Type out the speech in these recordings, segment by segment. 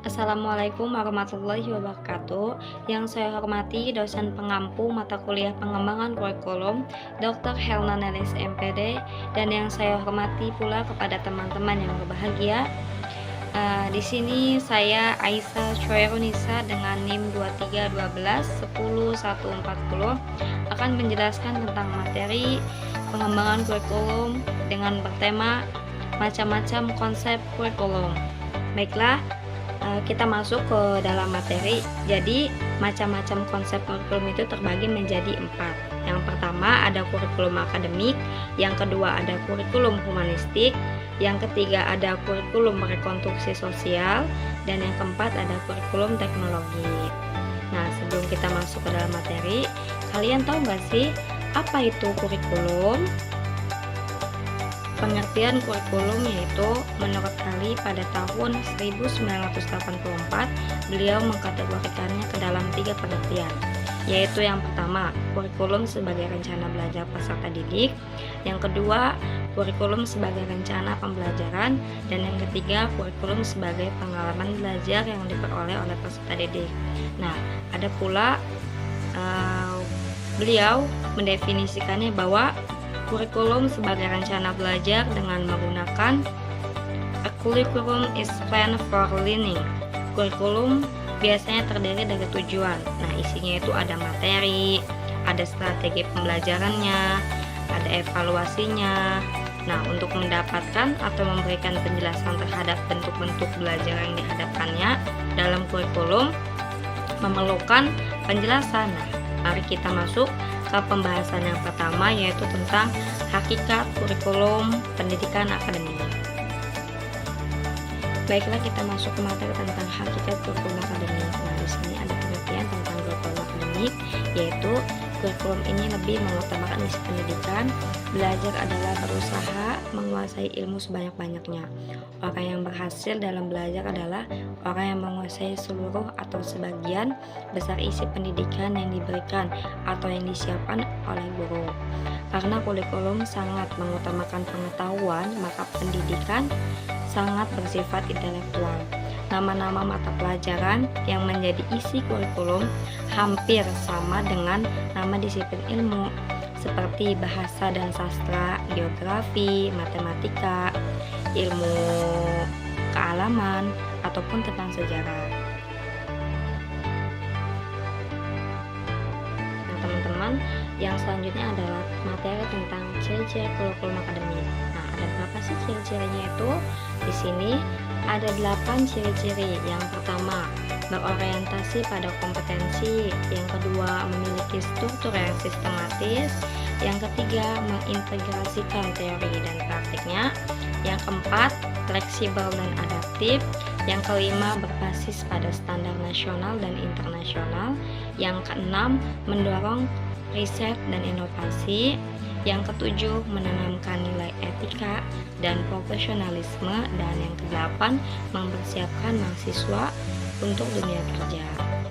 Assalamualaikum warahmatullahi wabarakatuh. Yang saya hormati dosen pengampu mata kuliah pengembangan kurikulum Dr. Helna Nelis MPD, dan yang saya hormati pula kepada teman-teman yang berbahagia. Di sini saya Aisyah Choerunisa dengan NIM 2312 10 140 akan menjelaskan tentang materi pengembangan kurikulum dengan bertema macam-macam konsep kurikulum. Baiklah, kita masuk ke dalam materi. Jadi, macam-macam konsep kurikulum itu terbagi menjadi 4. Yang pertama ada kurikulum akademik, yang kedua ada kurikulum humanistik, yang ketiga ada kurikulum rekonstruksi sosial, dan yang keempat ada kurikulum teknologi. Nah, sebelum kita masuk ke dalam materi, kalian tahu nggak sih apa itu kurikulum? Pengertian kurikulum yaitu menurut Ali pada tahun 1984 beliau mengkategorikannya ke dalam 3 pengertian, yaitu yang pertama kurikulum sebagai rencana belajar peserta didik, yang kedua kurikulum sebagai rencana pembelajaran, dan yang ketiga kurikulum sebagai pengalaman belajar yang diperoleh oleh peserta didik. Nah, ada pula beliau mendefinisikannya bahwa kurikulum sebagai rencana belajar dengan menggunakan a curriculum is plan for learning. Kurikulum biasanya terdiri dari tujuan. Nah, isinya itu ada materi, ada strategi pembelajarannya, ada evaluasinya. Nah, untuk mendapatkan atau memberikan penjelasan terhadap bentuk-bentuk belajar yang dihadapkannya dalam kurikulum memerlukan penjelasan. Nah, mari kita masuk ke pembahasan yang pertama, yaitu tentang hakikat kurikulum pendidikan akademik. Baiklah, kita masuk ke materi tentang hakikat kurikulum akademik. Nah, di sini ada pengertian tentang kurikulum akademik, yaitu kurikulum ini lebih mengutamakan isi pendidikan. Belajar adalah berusaha menguasai ilmu sebanyak-banyaknya. Orang yang berhasil dalam belajar adalah orang yang menguasai seluruh atau sebagian besar isi pendidikan yang diberikan atau yang disiapkan oleh guru. Karena kurikulum sangat mengutamakan pengetahuan, maka pendidikan sangat bersifat intelektual. Nama-nama mata pelajaran yang menjadi isi kurikulum hampir sama dengan nama disiplin ilmu, seperti bahasa dan sastra, geografi, matematika, ilmu kealaman, ataupun tentang sejarah. Nah, teman-teman, yang selanjutnya adalah materi tentang ciri-ciri kurikulum akademik. Nah, ada berapa sih ciri-cirinya itu? Di sini ada 8 ciri-ciri. Yang pertama, berorientasi pada kompetensi. Yang kedua, memiliki struktur yang sistematis. Yang ketiga, mengintegrasikan teori dan praktiknya. Yang keempat, fleksibel dan adaptif. Yang kelima, berbasis pada standar nasional dan internasional. Yang keenam, mendorong riset dan inovasi. Yang ketujuh, menanamkan nilai etika dan profesionalisme. Dan yang kedelapan, mempersiapkan mahasiswa untuk dunia kerja.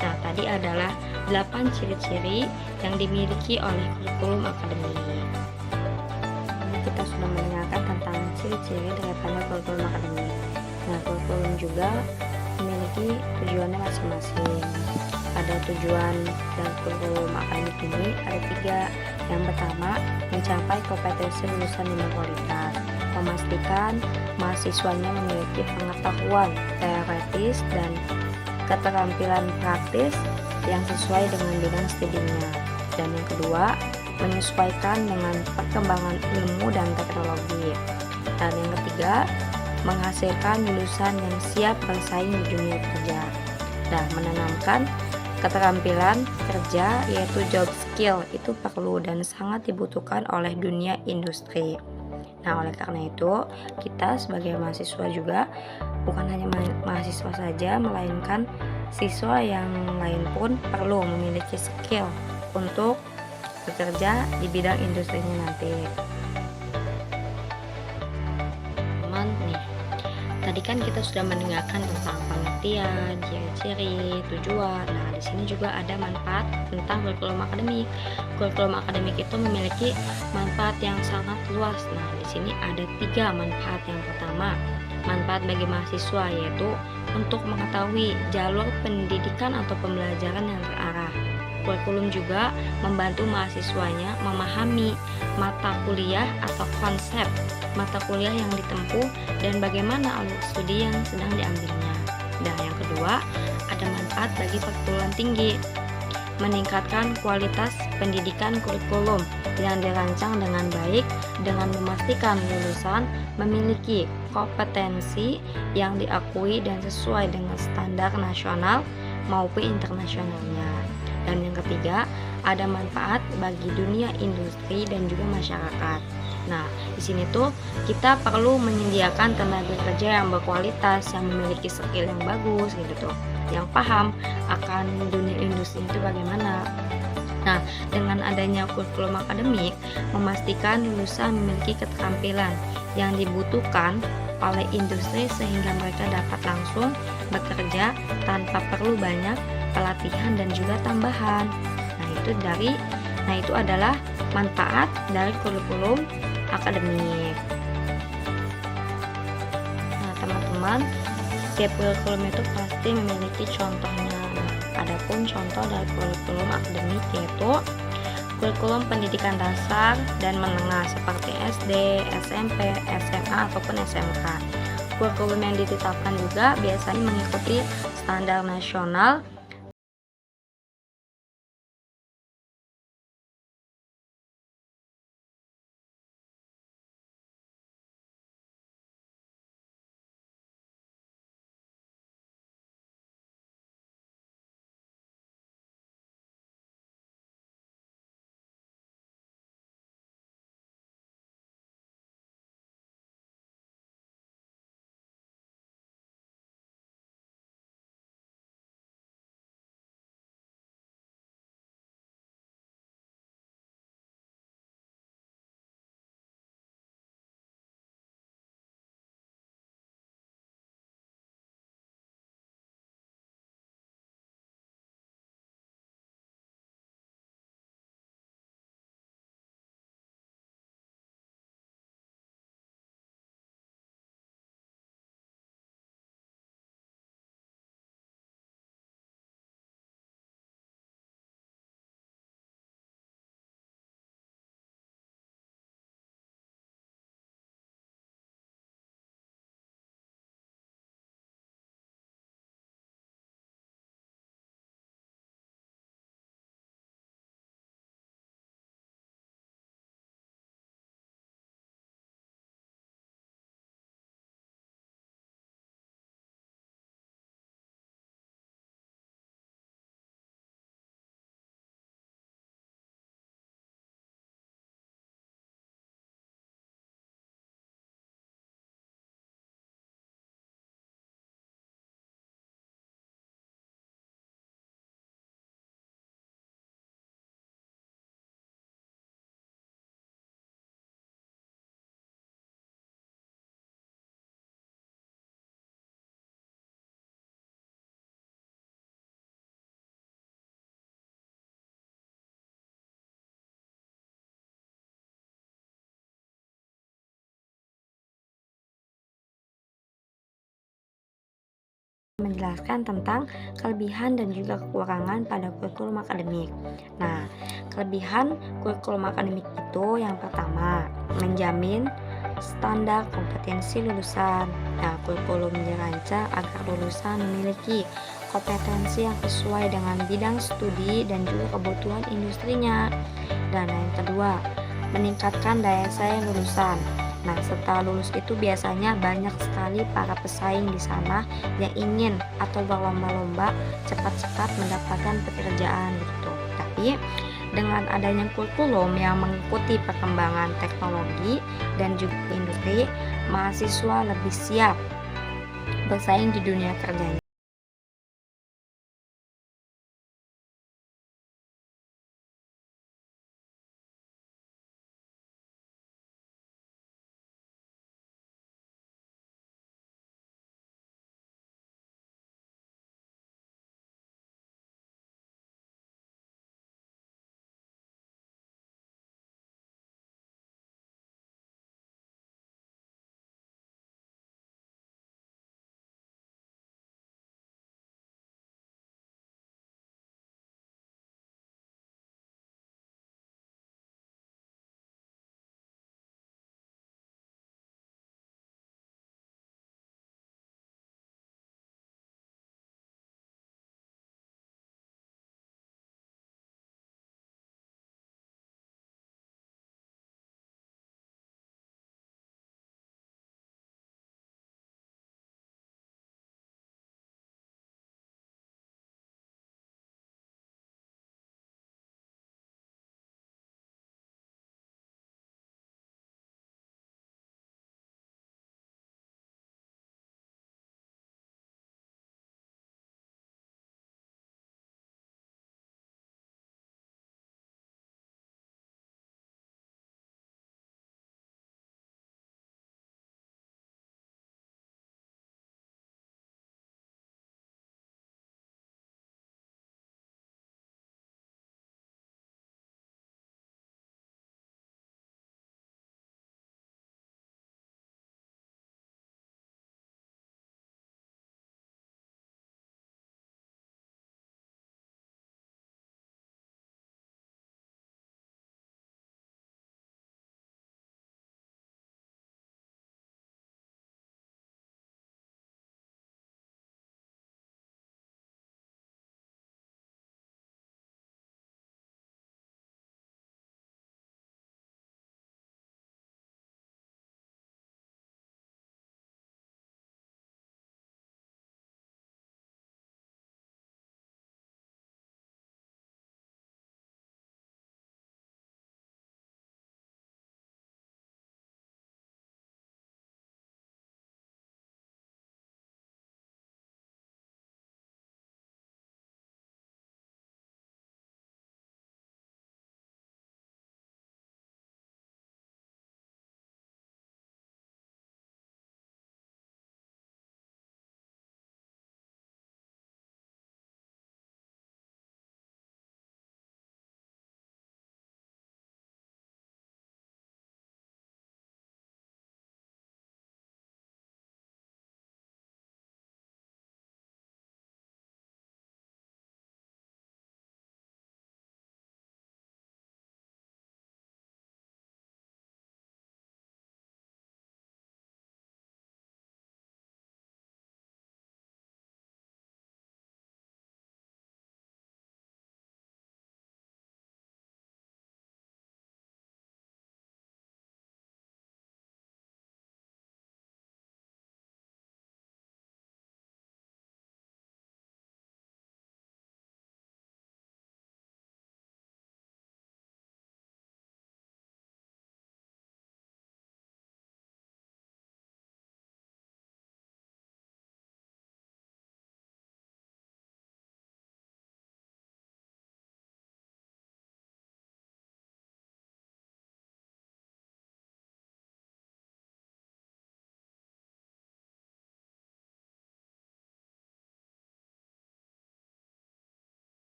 Nah, tadi adalah 8 ciri-ciri yang dimiliki oleh kurikulum akademik. Kita sudah mendengarkan tentang ciri-ciri daripada kurikulum akademik. Nah, kurikulum juga memiliki tujuannya masing-masing. Ada tujuan dan kurikulum akademik ini ada 3. Yang pertama, mencapai kompetensi lulusan yang berkualitas, memastikan mahasiswanya memiliki pengetahuan teoretis dan keterampilan praktis yang sesuai dengan bidang studinya. Dan yang kedua, menyesuaikan dengan perkembangan ilmu dan teknologi. Dan yang ketiga, menghasilkan lulusan yang siap bersaing di dunia kerja dan menanamkan keterampilan kerja, yaitu job skill, itu perlu dan sangat dibutuhkan oleh dunia industri. Nah, oleh karena itu kita sebagai mahasiswa juga bukan hanya mahasiswa saja, melainkan siswa yang lain pun perlu memiliki skill untuk bekerja di bidang industrinya nanti. Teman nih, tadi kan kita sudah mendengarkan tentang pengertian, ciri-ciri, tujuan. Nah, di sini juga ada manfaat tentang kurikulum akademik. Kurikulum akademik itu memiliki manfaat yang sangat luas. Nah, di sini ada 3 manfaat. Yang pertama, Manfaat bagi mahasiswa yaitu untuk mengetahui jalur pendidikan atau pembelajaran yang terarah. Kurikulum juga membantu mahasiswanya memahami mata kuliah atau konsep mata kuliah yang ditempuh dan bagaimana alur studi yang sedang diambilnya. Dan yang kedua, ada manfaat bagi perguruan tinggi, meningkatkan kualitas pendidikan kurikulum yang dirancang dengan baik dengan memastikan lulusan memiliki kompetensi yang diakui dan sesuai dengan standar nasional maupun internasionalnya. Dan yang ketiga, ada manfaat bagi dunia industri dan juga masyarakat. Nah, di sini tuh kita perlu menyediakan tenaga kerja yang berkualitas, yang memiliki skill yang bagus gitu tuh, yang paham akan dunia industri itu bagaimana. Nah, dengan adanya kurikulum akademik, memastikan lulusan memiliki keterampilan yang dibutuhkan oleh industri sehingga mereka dapat langsung bekerja tanpa perlu banyak pelatihan dan juga tambahan. Nah, itu adalah manfaat dari kurikulum akademik. Nah, teman-teman, setiap kurikulum itu pasti memiliki contohnya. Nah, adapun contoh dari kurikulum akademik yaitu kurikulum pendidikan dasar dan menengah seperti SD, SMP, SMA ataupun SMK. Kurikulum yang ditetapkan juga biasanya mengikuti standar nasional menjelaskan tentang kelebihan dan juga kekurangan pada kurikulum akademik. Nah, kelebihan kurikulum akademik itu yang pertama, menjamin standar kompetensi lulusan. Nah, kurikulum dirancang agar lulusan memiliki kompetensi yang sesuai dengan bidang studi dan juga kebutuhan industrinya. Dan yang kedua, meningkatkan daya saing lulusan. Nah, setelah lulus itu biasanya banyak sekali para pesaing di sana yang ingin atau berlomba-lomba cepat-cepat mendapatkan pekerjaan gitu. Tapi dengan adanya kurikulum yang mengikuti perkembangan teknologi dan juga industri, mahasiswa lebih siap bersaing di dunia kerja.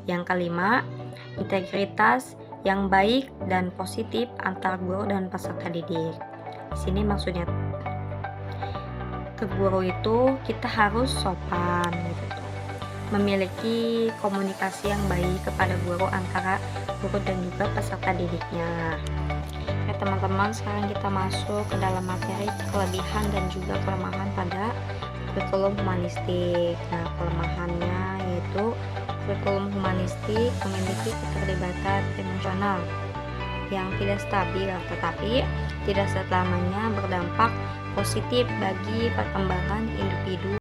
Yang kelima, integritas yang baik dan positif antar guru dan peserta didik. Di sini maksudnya ke guru itu kita harus sopan gitu tuh. Memiliki komunikasi yang baik kepada guru antara guru dan juga peserta didiknya. Ya teman-teman, sekarang kita masuk ke dalam materi kelebihan dan juga kelemahan pada kurikulum humanistik. Nah, kelemahannya yaitu kurikulum humanistik memiliki keterlibatan emosional yang tidak stabil, tetapi tidak selamanya berdampak positif bagi perkembangan individu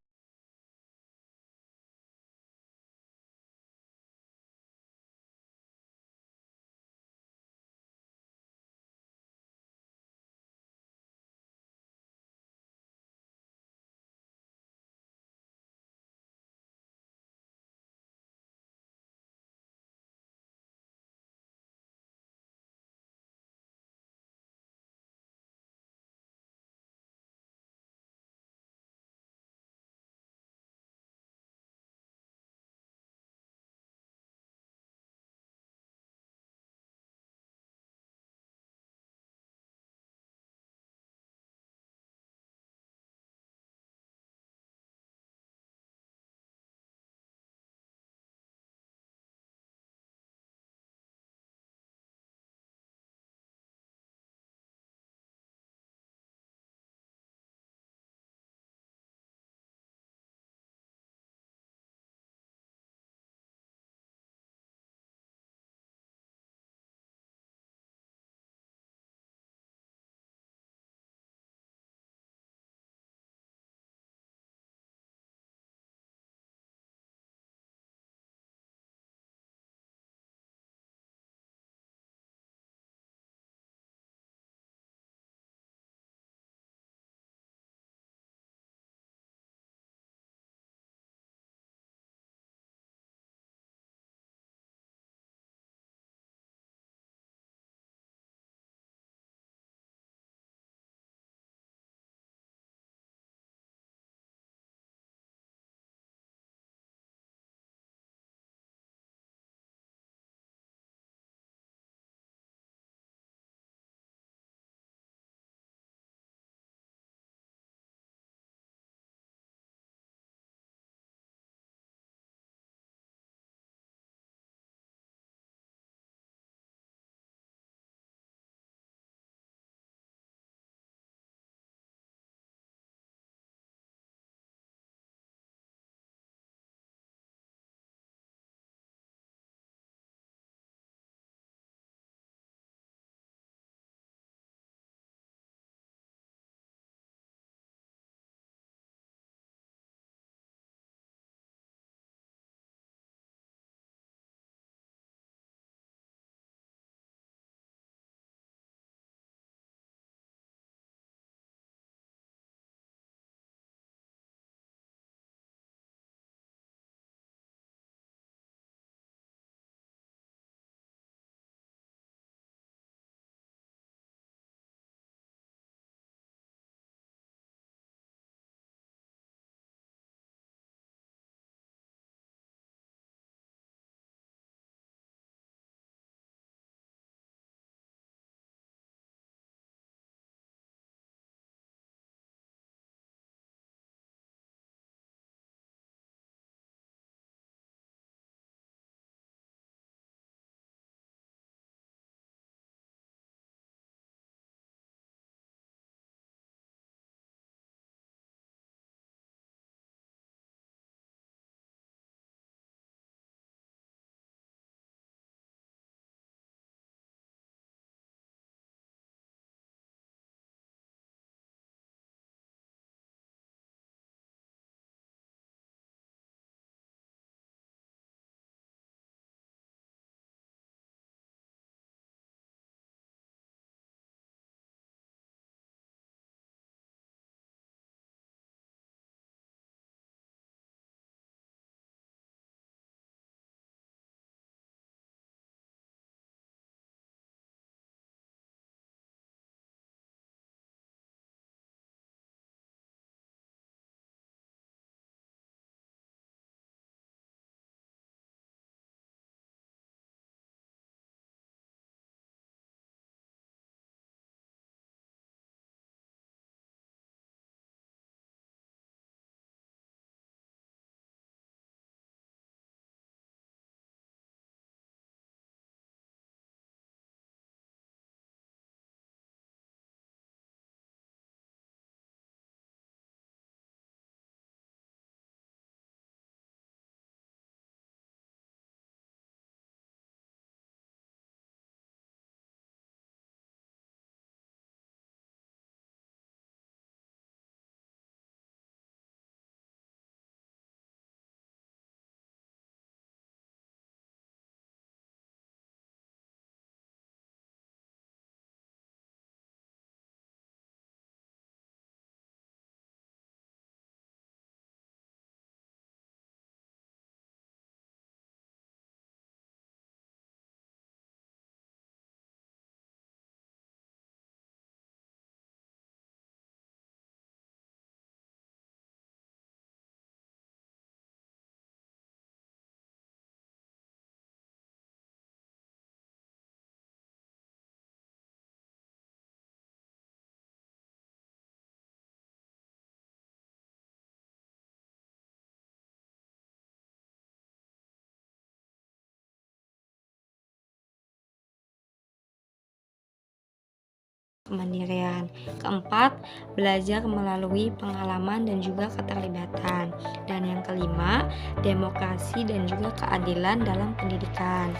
kemandirian. Keempat, belajar melalui pengalaman dan juga keterlibatan. Dan yang kelima, demokrasi dan juga keadilan dalam pendidikan.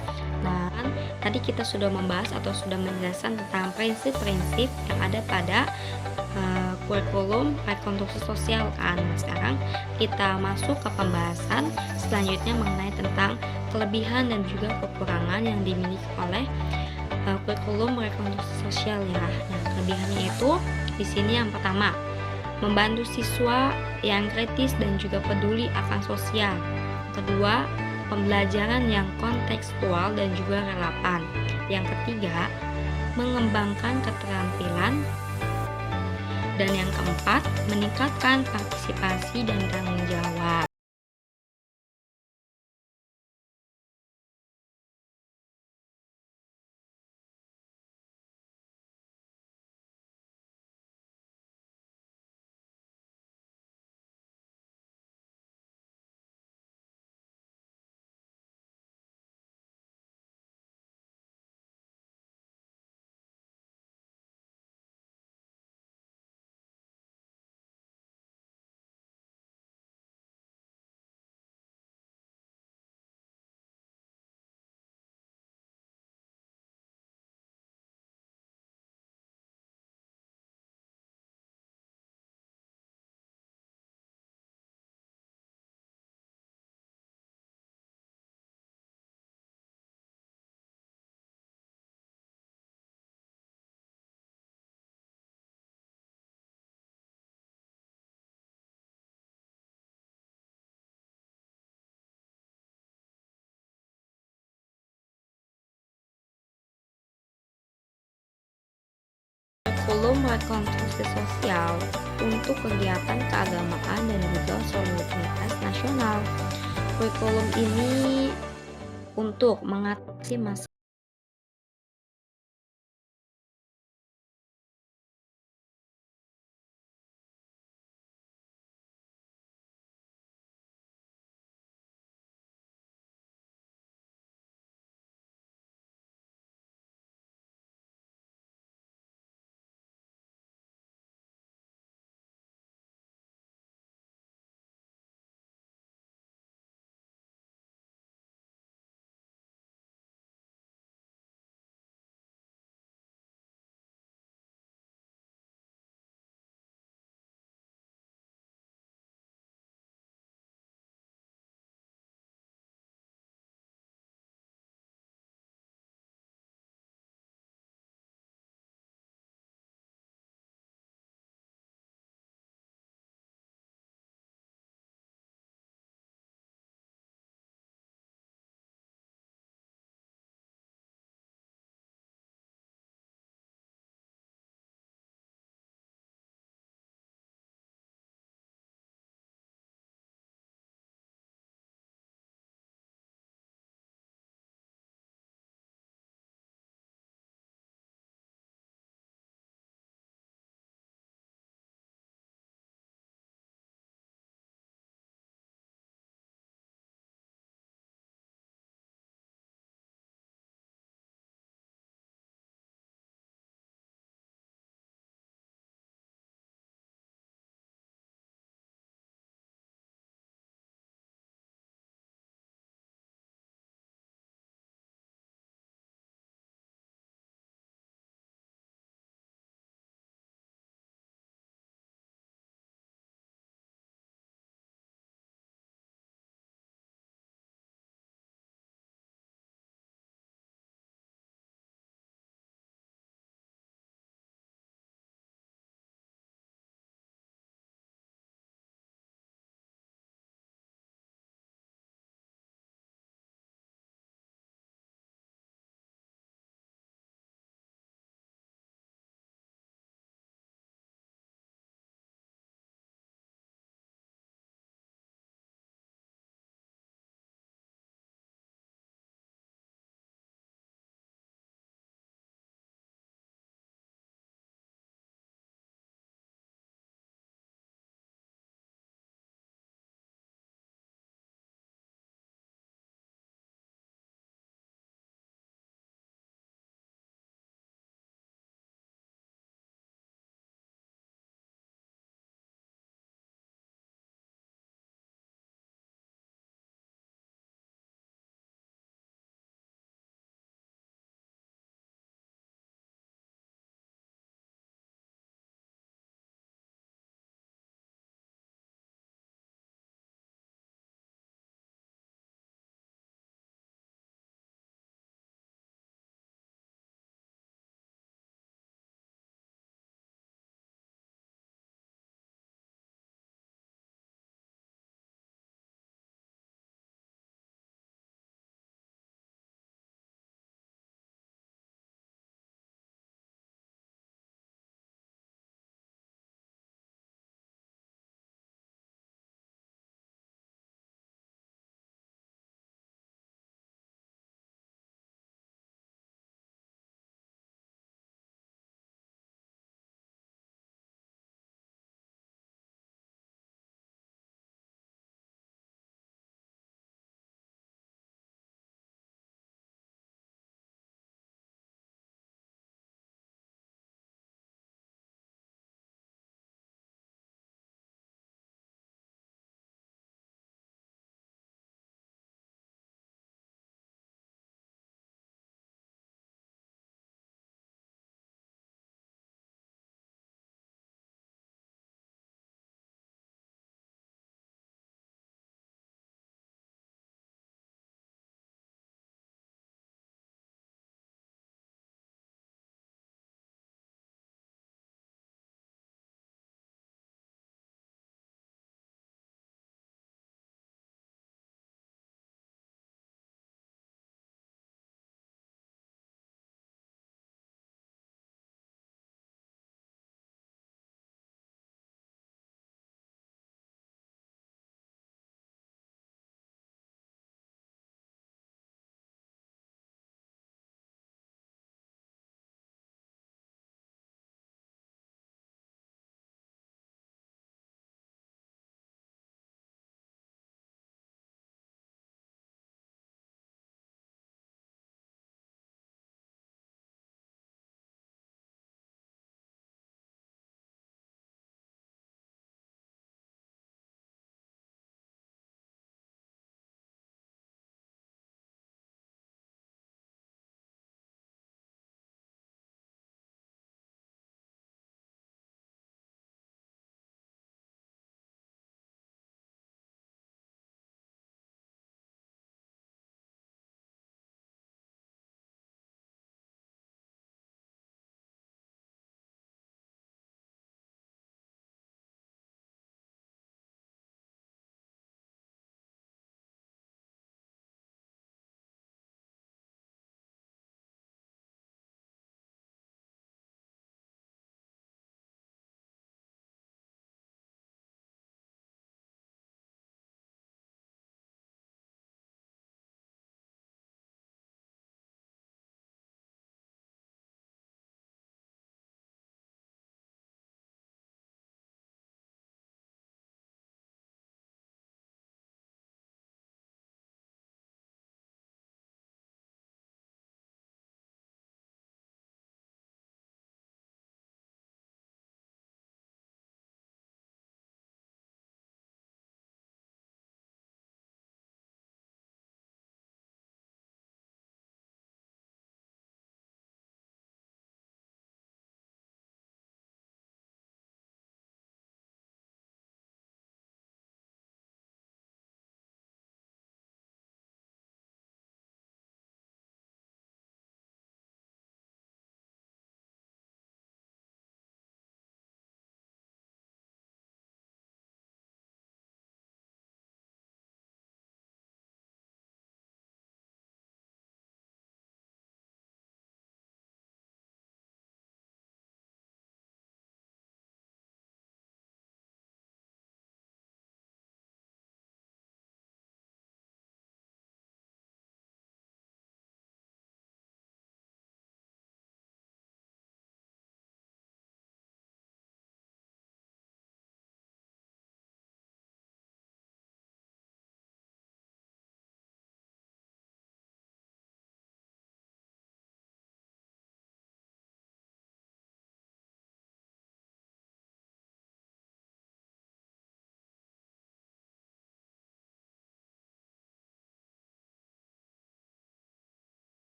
Nah, tadi kita sudah membahas atau sudah menjelaskan tentang prinsip-prinsip yang ada pada kurikulum rekonstruksi sosial kan. Nah, sekarang kita masuk ke pembahasan selanjutnya mengenai tentang kelebihan dan juga kekurangan yang dimiliki oleh kurikulum rekonstruksi sosial ya. Nah, kelebihannya itu di sini yang pertama, membantu siswa yang kritis dan juga peduli akan sosial. Kedua, pembelajaran yang kontekstual dan juga relevan. Yang ketiga, mengembangkan keterampilan. Dan yang keempat, meningkatkan partisipasi dan tanggung jawab. Kurikulum rekonstruksi sosial untuk kegiatan keagamaan dan juga solidaritas nasional. Kurikulum ini untuk mengatasi masalah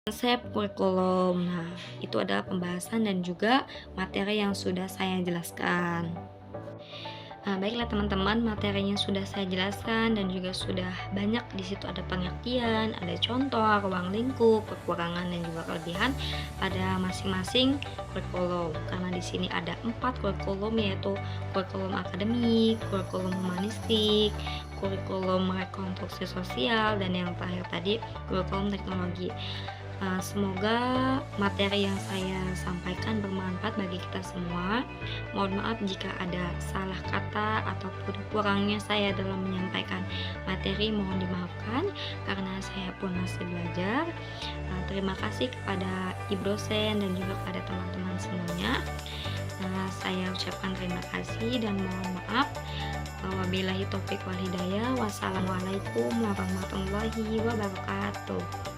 Konsep kurikulum. Nah, itu adalah pembahasan dan juga materi yang sudah saya jelaskan. Nah, baiklah teman-teman, materinya sudah saya jelaskan dan juga sudah banyak di situ ada pengertian, ada contoh, ruang lingkup, kekurangan dan juga kelebihan pada masing-masing kurikulum. Karena di sini ada 4 kurikulum, yaitu kurikulum akademik, kurikulum humanistik, kurikulum rekonstruksi sosial, dan yang terakhir tadi kurikulum teknologi. Semoga materi yang saya sampaikan bermanfaat bagi kita semua. Mohon maaf jika ada salah kata ataupun kurangnya saya dalam menyampaikan materi, mohon dimaafkan karena saya pun masih belajar. Terima kasih kepada ibu dosen dan juga kepada teman-teman semuanya. Saya ucapkan terima kasih dan mohon maaf. Wabillahi taufiq wal hidayah. Wassalamualaikum warahmatullahi wabarakatuh.